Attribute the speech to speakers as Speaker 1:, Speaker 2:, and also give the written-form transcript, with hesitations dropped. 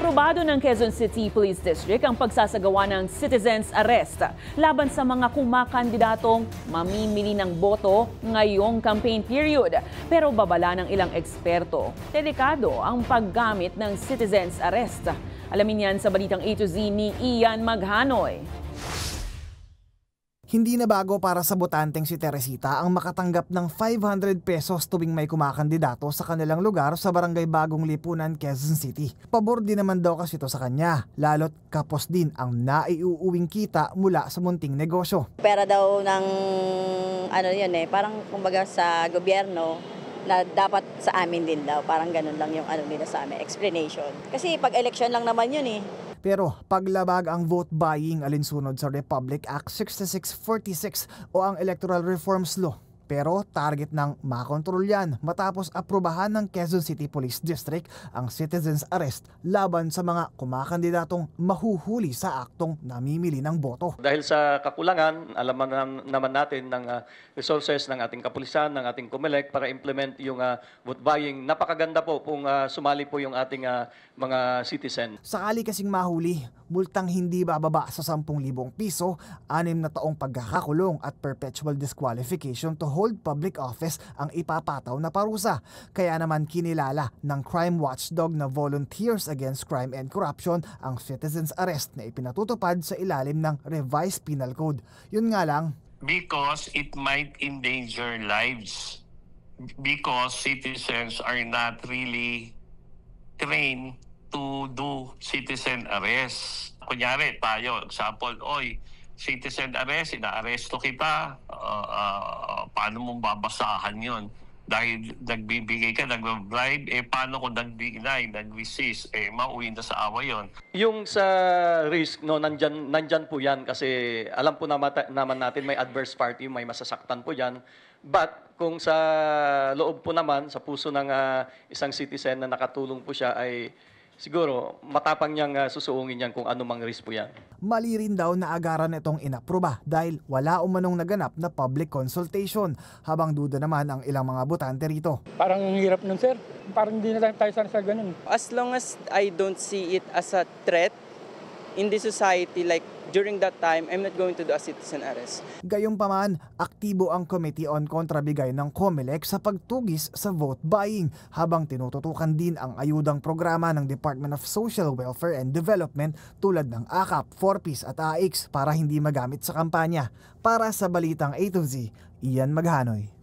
Speaker 1: Aprobado ng Quezon City Police District ang pagsasagawa ng citizens arrest laban sa mga kumakandidatong mamimili ng boto ngayong campaign period. Pero babala ng ilang eksperto, delikado ang paggamit ng citizens arrest. Alamin yan sa balitang A to Z ni Ian Maghanoy.
Speaker 2: Hindi na bago para sa botanteng si Teresita ang makatanggap ng 500 pesos tuwing may kumakandidato sa kanilang lugar sa Barangay Bagong Lipunan, Quezon City. Pabor din naman daw kasi ito sa kanya, lalo't kapos din ang naiuuwing kita mula sa munting negosyo.
Speaker 3: Pera daw ng parang kumbaga sa gobyerno na dapat sa amin din daw. Parang ganun lang yung nila sa amin, explanation. Kasi pag election lang naman yun eh.
Speaker 2: Pero paglabag ang vote buying alinsunod sa Republic Act 6646 o ang Electoral Reforms Law. Pero target ng makontrol yan matapos aprubahan ng Quezon City Police District ang citizens arrest laban sa mga kumakandidatong mahuhuli sa aktong namimili ng boto.
Speaker 4: Dahil sa kakulangan, alam naman natin ng resources ng ating kapulisan, ng ating COMELEC para implement yung vote buying. Napakaganda po kung sumali po yung ating mga citizen.
Speaker 2: Sakali kasing mahuli, multang hindi bababa sa 10,000 piso, 6 na taong pagkakakulong at perpetual disqualification to hold public office ang ipapataw na parusa. Kaya naman kinilala ng crime watchdog na Volunteers Against Crime and Corruption ang citizens arrest na ipinatutupad sa ilalim ng Revised Penal Code. Yun nga lang,
Speaker 5: because it might endanger lives. Because citizens are not really trained to do citizen arrest. Kunyari tayo, example, citizen arrest, ina-aresto kita, paano mong babasahan yon? Dahil nagbibigay ka, nag-bribe, paano kung nag-deny, nag-resist, mauwi na sa awa yon.
Speaker 4: Yung sa risk, nandyan po yan kasi alam po naman natin may adverse party, may masasaktan po yan. But kung sa loob po naman, sa puso ng isang citizen na nakatulong po siya ay siguro matapang niyang susuungin yan kung anumang risk po yan.
Speaker 2: Mali rin daw na agaran itong inapruba dahil wala umanong naganap na public consultation, habang duda naman ang ilang mga botante rito.
Speaker 6: Parang hirap nun, sir. Parang hindi na tayo sa ganun.
Speaker 7: As long as I don't see it as a threat in the society, like during that time, I'm not going to do a citizen arrest.
Speaker 2: Gayunpaman, aktibo ang Committee on Kontrabigay ng COMELEC sa pagtugis sa vote buying, habang tinututukan din ang ayudang programa ng Department of Social Welfare and Development tulad ng AKAP, 4Ps at AIX para hindi magamit sa kampanya. Para sa Balitang A to Z, Ian Maghanoy.